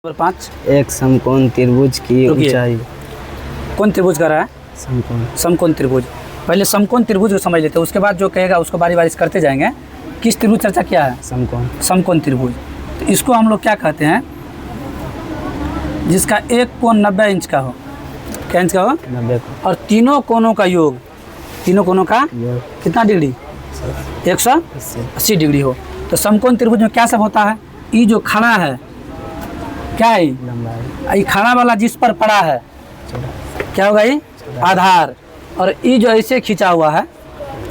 Number 5। एक समकोण त्रिभुज की ऊंचाई। कौन त्रिभुज का रहा है? समकोण। समकोण त्रिभुज। पहले समकोण त्रिभुज को समझ लेते हैं, उसके बाद जो कहेगा उसको बारी बारी करते जाएंगे। किस त्रिभुज चर्चा किया है? समकोण। समकोण त्रिभुज। तो इसको हम लोग क्या कहते हैं? जिसका एक कोण 90 इंच का हो। क्या इंच का हो? 90। और तीनों कोणों का योग, तीनों कोणों का कितना डिग्री? 180 डिग्री हो। तो समकोण त्रिभुज में क्या सब होता है? ये जो खड़ा है क्या है? ये खड़ा वाला जिस पर पड़ा है क्या होगा? ये आधार। और ये जो ऐसे खींचा हुआ है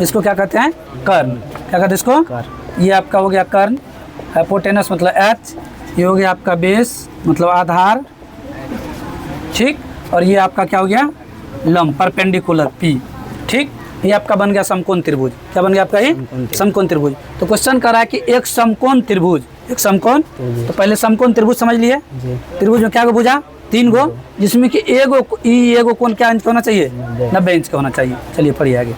इसको क्या कहते हैं? कर्ण। क्या कहते हैं इसको? ये आपका हो गया कर्ण। हाइपोटेनस मतलब एच। ये हो गया आपका बेस मतलब आधार, ठीक। और ये आपका क्या हो गया? लंब, परपेंडिकुलर पी, ठीक। ये आपका बन गया समकोण त्रिभुज। क्या बन गया आपका? ये समकोण त्रिभुज। तो क्वेश्चन कर रहा है कि एक समकोण त्रिभुज, एक समकोण। तो पहले समकोण त्रिभुज समझ लिए। त्रिभुज में क्या गो भुजा? 3 गो, जिसमें कि एगो कोण क्या इंच का होना चाहिए? 90 इंच का होना चाहिए। चलिए पढ़िए आगे।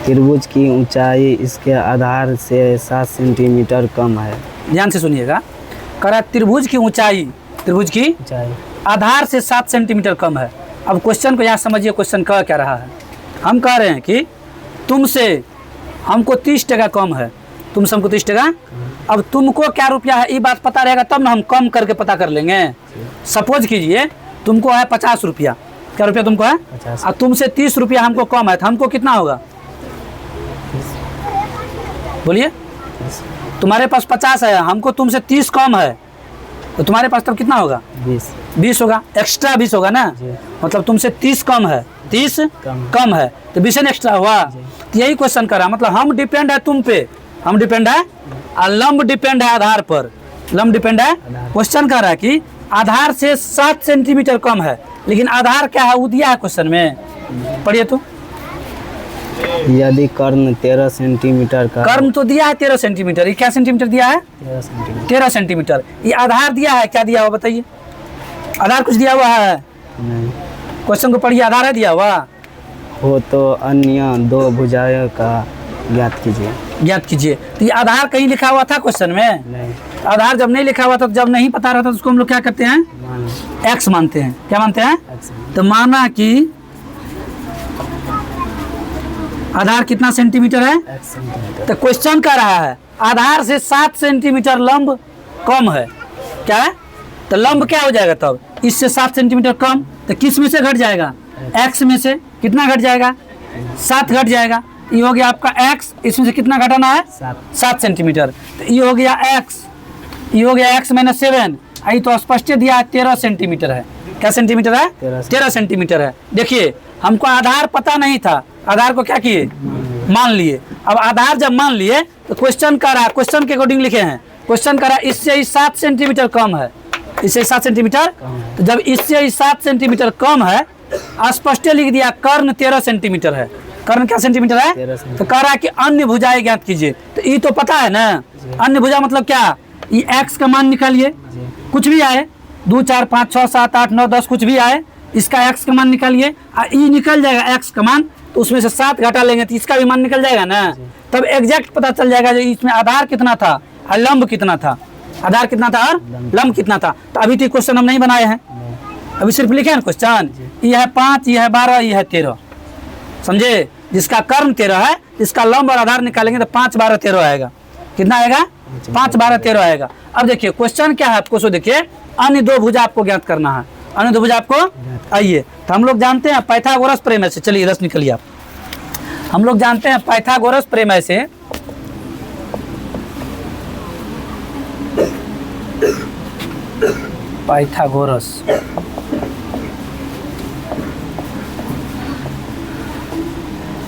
त्रिभुज की ऊंचाई इसके आधार से 7 सेंटीमीटर कम है। ध्यान से सुनिएगा। कह रहा है त्रिभुज की ऊंचाई, त्रिभुज की ऊंचाई आधार से 7 सेंटीमीटर कम है। अब क्वेश्चन को यहाँ समझिए, क्वेश्चन कह क्या रहा है। हम कह रहे हैं कि तुमसे हमको 30 टका कम है, तुमसे हमको 30 टका। अब तुमको क्या रुपया है ये बात पता रहेगा तब ना हम कम करके पता कर लेंगे। सपोज कीजिए तुमको है 50 रुपया। क्या रुपया तुमको है? 50। और तुमसे 30 रुपया हमको कम है तो हमको कितना होगा? बोलिए। तुम्हारे पास 50 है, हमको तुमसे 30 कम है, तो तुम्हारे पास तब कितना होगा? 20 होगा। एक्स्ट्रा 20 होगा ना। मतलब तुमसे 30 कम है, 30 कम है तो 20 एक्स्ट्रा हुआ। तो यही क्वेश्चन करा, मतलब हम डिपेंड है तुम पे, हम डिपेंड है और लंब डिपेंड है आधार पर। लंब डिपेंड है। क्वेश्चन कर रहा है कि आधार से 7 सेंटीमीटर कम है, लेकिन आधार क्या है वो दिया है क्वेश्चन में। पढ़िए तो। यदि कर्ण 13 सेंटीमीटर का। कर्ण तो दिया है 13 सेंटीमीटर। ये क्या सेंटीमीटर दिया है? 13 सेंटीमीटर। ये आधार दिया है, क्या दिया हुआ बताइए? आधार कुछ दिया हुआ है? नहीं। क्वेश्चन को पढ़िए, आधार है दिया हुआ हो तो अन्य 2 भुजाओं का ज्ञात कीजिए। ज्ञात कीजिए। तो ये आधार कहीं लिखा हुआ था क्वेश्चन में? नहीं। आधार जब नहीं लिखा हुआ था, जब नहीं पता रहता तो उसको हम लोग क्या करते हैं? एक्स मानते हैं। क्या मानते हैं? तो माना कि आधार कितना सेंटीमीटर है? तो क्वेश्चन कर रहा है आधार से 7 सेंटीमीटर लंब कम है। क्या है? तो लंब क्या हो जाएगा तब? इससे 7 सेंटीमीटर कम, तो किस में से घट जाएगा? एक्स में से। कितना घट जाएगा? 7 घट जाएगा। ये हो गया आपका एक्स, इसमें से कितना घटाना है? 7 सेंटीमीटर। तो ये हो गया एक्स, ये हो गया एक्स माइनस 7। आई तो स्पष्ट दिया है 13 सेंटीमीटर है। क्या सेंटीमीटर है? 13 सेंटीमीटर है। देखिए हमको आधार पता नहीं था, आधार को क्या किए? मान लिए। अब आधार जब मान लिए तो क्वेश्चन कर रहा है, क्वेश्चन के अकॉर्डिंग लिखे हैं। क्वेश्चन कर रहा है इससे 7 सेंटीमीटर कम है, इससे 7 सेंटीमीटर। तो जब इससे 7 सेंटीमीटर कम है, स्पष्ट लिख दिया कर्ण 13 सेंटीमीटर है। कर्ण क्या सेंटीमीटर है? तो कह रहा है कि अन्य भुजाएं ज्ञात कीजिए। तो ये तो पता है ना, अन्य भुजा मतलब क्या? ये एक्स का मान निकालिए, कुछ भी आए, 2 4 5 6 7 8 9 10 कुछ भी आए, इसका एक्स का मान निकालिए। ये निकल जाएगा एक्स का मान, तो उसमें से 7 घटा लेंगे तो इसका भी मान निकल जाएगा ना। तब एग्जैक्ट पता चल जाएगा जो इसमें आधार कितना था और लंब कितना था। आधार कितना था और लंब कितना था। तो अभी तो क्वेश्चन हम नहीं बनाए हैं, अभी सिर्फ लिखे हैं क्वेश्चन। ये है 5, ये है 12, ये है 13। समझे? जिसका कर्ण 13 है, इसका लंब और आधार निकालेंगे तो 5 12 13 आएगा। कितना आएगा? 5 12 13 आएगा। अब देखिए क्वेश्चन क्या है आपको, सो देखिए अन्य 2 भुजा आपको ज्ञात करना है। अन्य 2 भुजा आपको आइए, तो हम लोग जानते हैं पाइथागोरस प्रमेय से। चलिए 10 निकलिए आप। हम लोग जानते हैं पाइथागोरस प्रमेय से पाइथागोरस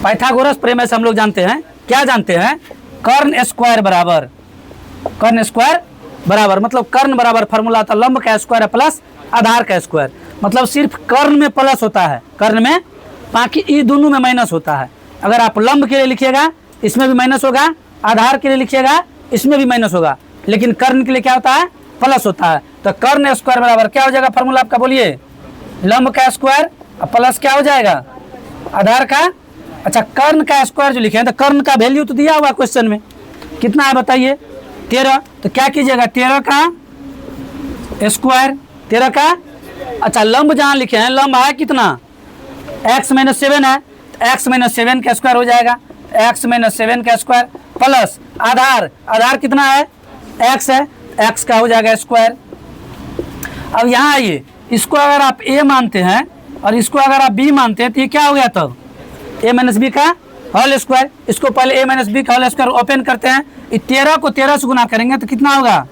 पाइथागोरस प्रमेय से हम लोग जानते हैं, क्या जानते हैं? कर्ण स्क्वायर बराबर, कर्ण स्क्वायर बराबर मतलब कर्ण बराबर फॉर्मूला था लंब का स्क्वायर प्लस आधार का स्क्वायर। मतलब सिर्फ कर्ण में प्लस होता है, कर्ण में, बाकी ये दोनों में माइनस होता है। अगर आप लंब के लिए लिखिएगा इसमें भी माइनस होगा, आधार के लिए लिखिएगा इसमें भी माइनस होगा, लेकिन कर्ण के लिए क्या होता है? प्लस होता है। तो कर्ण स्क्वायर बराबर क्या हो जाएगा फॉर्मूला आपका? बोलिए। लंब का स्क्वायर प्लस क्या हो जाएगा? आधार का। अच्छा कर्ण का स्क्वायर जो लिखे हैं, तो कर्ण का वैल्यू तो दिया हुआ क्वेश्चन में, कितना है बताइए? 13। तो क्या कीजिएगा? 13 का स्क्वायर 13 का। अच्छा लंब जहाँ लिखे हैं, लंब है कितना, x माइनस 7 है, तो x माइनस 7 का स्क्वायर हो जाएगा, x माइनस 7 का स्क्वायर प्लस आधार, आधार कितना है, x है, x का हो जाएगा स्क्वायर। अब यहाँ आइए, इसको अगर आप a मानते हैं और इसको अगर आप b मानते हैं तो ये क्या हो गया तब, a माइनस बी का होल स्क्वायर। इसको पहले a माइनस बी का होल स्क्वायर ओपन करते हैं, इस 13 को 13 से गुना करेंगे तो कितना होगा,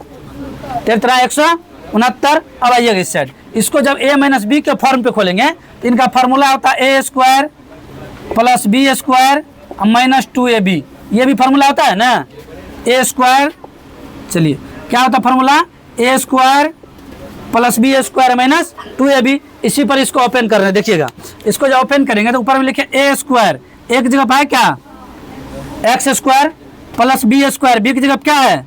13 169। अब आइएगा इस साइड, इसको जब a माइनस बी के फॉर्म पे खोलेंगे तो इनका फार्मूला होता है a square plus B square minus 2ab, ये भी फार्मूला होता है ना, a स्क्वायर, चलिए क्या होता है formula, a square plus B square minus 2ab। इसी पर इसको ओपन कर रहे हैं, देखिएगा इसको जब ओपन करेंगे तो ऊपर में लिखे a स्क्वायर, एक जगह पर है क्या x square plus B square, B की जगह क्या है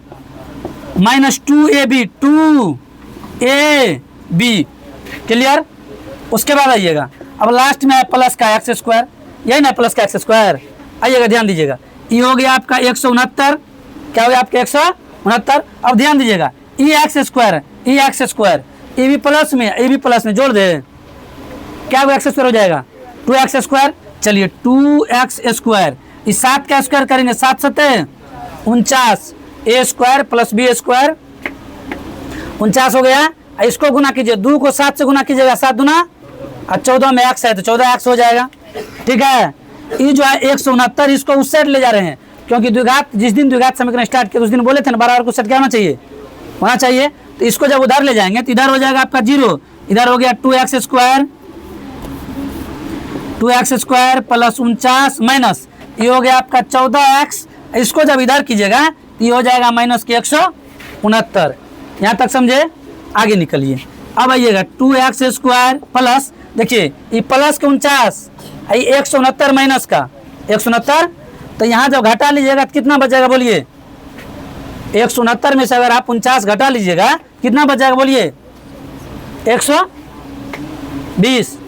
माइनस 2ab, 2ab, क्लियर। उसके बाद आइएगा, अब लास्ट में है प्लस का एक्स स्क्वायर, यही ना प्लस का एक्स स्क्वायर। आइएगा ध्यान दीजिएगा, ये हो गया आपका 169, क्या हो गया आपका 169। अब ध्यान दीजिएगा, ई एक्स स्क्वायर, ई एक्स स्क्वायर, ए भी प्लस में, ए भी प्लस में जोड़ दे, क्या होगा एक्स स्क्वायर हो जाएगा 2x स्क्वायर। चलिए 2x स्क्वायर, इस 7 का स्क्वायर करेंगे, 7 7 49, ए स्क्वायर प्लस बी स्क्वायर 49 हो गया। इसको गुना कीजिए, 2 को 7 से गुना कीजिएगा, 7 दूना और 14 में x है तो 14x हो जाएगा, ठीक है। ये जो है 169, इसको उस साइड ले जा रहे हैं क्योंकि द्विघात, जिस दिन द्विघात समीकरण स्टार्ट किया उस दिन बोले थे ना बराबर को सेट क्या होना चाहिए, होना चाहिए। तो इसको जब उधर ले जाएंगे तो इधर हो जाएगा आपका 0, इधर हो गया 2x square, 2x square plus 49 minus ये हो गया आपका 14x। इसको जब इधर कीजिएगा तो ये हो जाएगा माइनस के 169। यहाँ तक समझे, आगे निकलिए। अब आइएगा 2x स्क्वायर प्लस, देखिए ये प्लस के 49, ये 169 माइनस का 169, तो यहाँ जब घटा लीजिएगा तो कितना बचेगा बोलिए, 169 में से अगर आप 49 घटा लीजिएगा कितना बचेगा बोलिए, 120,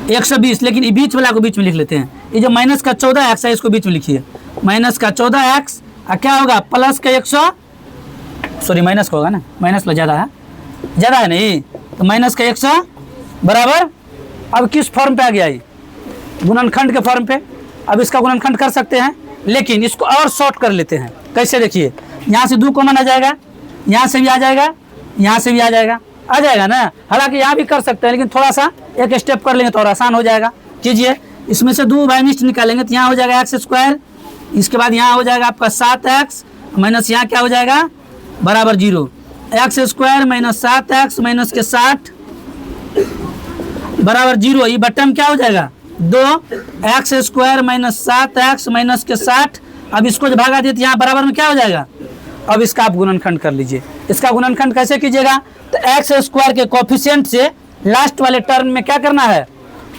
120। लेकिन ये बीच वाला को बीच में लिख लेते हैं, ये जो माइनस का 14x है इसको बीच में लिखिए, माइनस का 14x और क्या होगा प्लस का 100, सॉरी माइनस का होगा ना, माइनस लो ज़्यादा है नहीं, तो माइनस का 100 बराबर। अब किस फॉर्म पे आ गया ये, गुणनखंड के फॉर्म पे। अब इसका गुणनखंड कर सकते हैं, लेकिन इसको और शॉर्ट कर लेते हैं। कैसे, देखिए यहाँ से 2 कॉमन आ जाएगा, यहाँ से भी आ जाएगा, यहाँ से भी आ जाएगा ना। हालांकि यहाँ भी कर सकते हैं लेकिन थोड़ा सा एक स्टेप कर लेंगे तो और आसान हो जाएगा। कीजिए, इसमें से 2 बाई निश्चित निकालेंगे तो यहाँ हो जाएगा एक्स स्क्वायर, इसके बाद यहाँ हो जाएगा आपका 7x माइनस यहाँ क्या हो जाएगा बराबर 0, x square minus 7x minus के 60 बराबर 0। ये बट्टा में क्या हो जाएगा 2x square minus 7x minus के 60। अब इसको जब भागा दिए तो यहाँ बराबर में क्या हो जाएगा। अब इसका आप गुणनखंड कर लीजिए। इसका गुणनखंड कैसे कीजिएगा, तो एक्स स्क्वायर के कोफिशिएंट से लास्ट वाले टर्म में क्या करना है,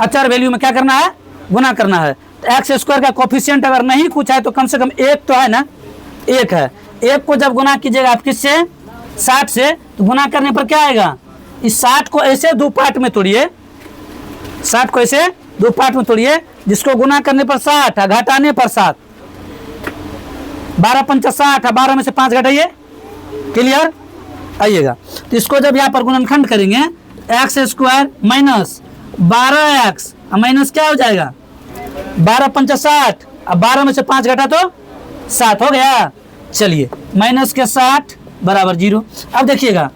अचर वैल्यू में क्या करना है, गुना करना है। तो एक्स स्क्वायर का कोफिशिएंट अगर नहीं कुछ है तो कम से कम 1 तो है ना, 1 है। 1 को जब गुना कीजिएगा आप किससे, 60 से, तो गुना करने पर क्या आएगा, इस 60 को ऐसे 2 पार्ट में तोड़िए, 60 को ऐसे 2 पार्ट में तोड़िए, जिसको गुना करने पर 60 घटाने पर 7, 12 पंचा 60, 12 में से 5 घटाइए, क्लियर। आइएगा, तो इसको जब यहाँ पर गुणनखंड करेंगे x square minus 12x minus क्या हो जाएगा 12 पंचा 60, अब 12 में से 5 घटा तो 7 हो गया। चलिए माइनस के 60 बराबर 0। अब देखिएगा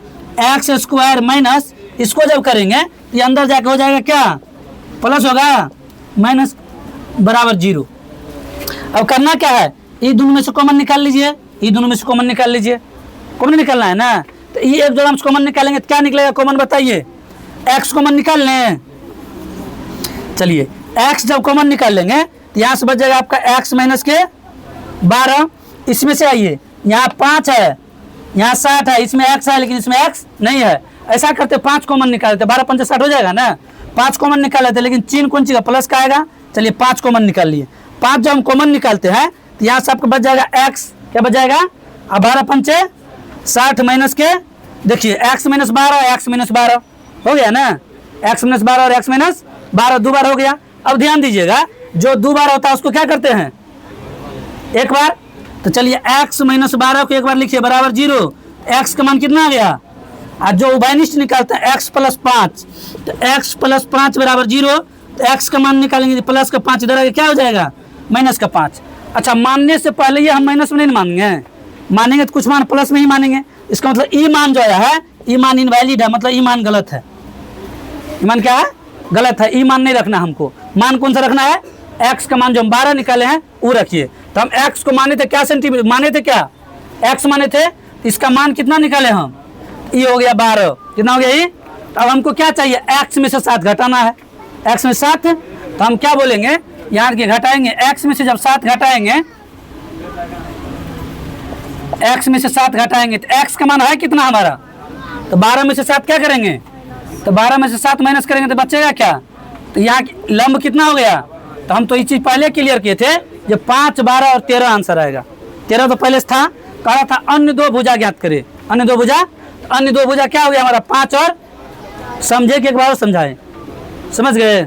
एक्स स्क्वायर माइनस, इसको जब करेंगे ये अंदर जाके हो जाएगा क्या, प्लस होगा, माइनस बराबर 0। अब करना क्या है, ये दोनों में से कॉमन निकाल लीजिए, ये दोनों में से कॉमन निकाल लीजिए, कॉमन निकालना है ना। तो ये एक जोड़ा हम कॉमन निकालेंगे तो क्या निकलेगा कॉमन, बताइए, एक्स कॉमन निकाल लें। चलिए एक्स जब कॉमन निकाल लेंगे तो यहाँ से बच जाएगा आपका एक्स माइनस के 12। इसमें से आइए, यहाँ 5 है, यहाँ 60 है, इसमें एक्स है लेकिन इसमें एक्स नहीं है। ऐसा करते 5 कॉमन निकालते, 12 पंच 60 हो जाएगा ना, 5 कॉमन निकाल लेते, लेकिन चिन्ह कौन सी का, प्लस का आएगा। चलिए 5 कॉमन निकाल लिए। 5 जब हम कॉमन निकालते हैं तो यहाँ से आपको बच जाएगा एक्स, क्या बच जाएगा, अब 12 पंचे 60 माइनस के, देखिए एक्स माइनस 12, एक्स माइनस 12 हो गया ना, एक्स माइनस 12 और एक्स माइनस 12 2 बार हो गया। अब ध्यान दीजिएगा, जो 2 बार होता है उसको क्या करते हैं, एक बार। तो चलिए एक्स माइनस 12 को एक बार लिखिए बराबर 0, एक्स का मान कितना आ गया आज जो उभयनिष्ठ निकालते हैं x प्लस 5, तो x प्लस 5 बराबर 0, तो x का मान निकालेंगे तो प्लस का 5 इधर आगे क्या हो जाएगा, माइनस का 5। अच्छा, मानने से पहले ये हम माइनस में नहीं मानेंगे, मानेंगे तो कुछ मान प्लस में ही मानेंगे। इसका मतलब ई मान जो है, ई मान इनवैलिड है, मतलब ई मान गलत है। ई मान क्या है, गलत है। ई मान नहीं रखना हमको, मान कौन सा रखना है, x का मान जो हम 12 निकाले हैं वो रखिए। तो हम x को माने थे क्या सेंटीमीटर, माने थे क्या, x माने थे, इसका मान कितना निकाले हम, ये हो गया 12, कितना हो गया ये। अब हमको क्या चाहिए, x में से 7 घटाना है, x में 7, तो हम क्या बोलेंगे, यहाँ के घटाएंगे, x में से जब 7 घटाएंगे, x में से 7 घटाएंगे तो x का मान है कितना हमारा, तो 12 में से 7 क्या करेंगे, तो 12 में से 7 माइनस करेंगे तो बचेगा क्या, तो यहाँ लंब कितना हो गया। तो हम तो ये चीज़ पहले क्लियर किए थे, जब 5, 12 और 13 आंसर आएगा। 13 तो पहले से था, कहा था अन्य दो भुजा ज्ञात करे, अन्य दो भुजा, अन्य दो भुजा क्या हो गया हमारा 5 और, समझे कि एक बार समझाएं, समझ गए।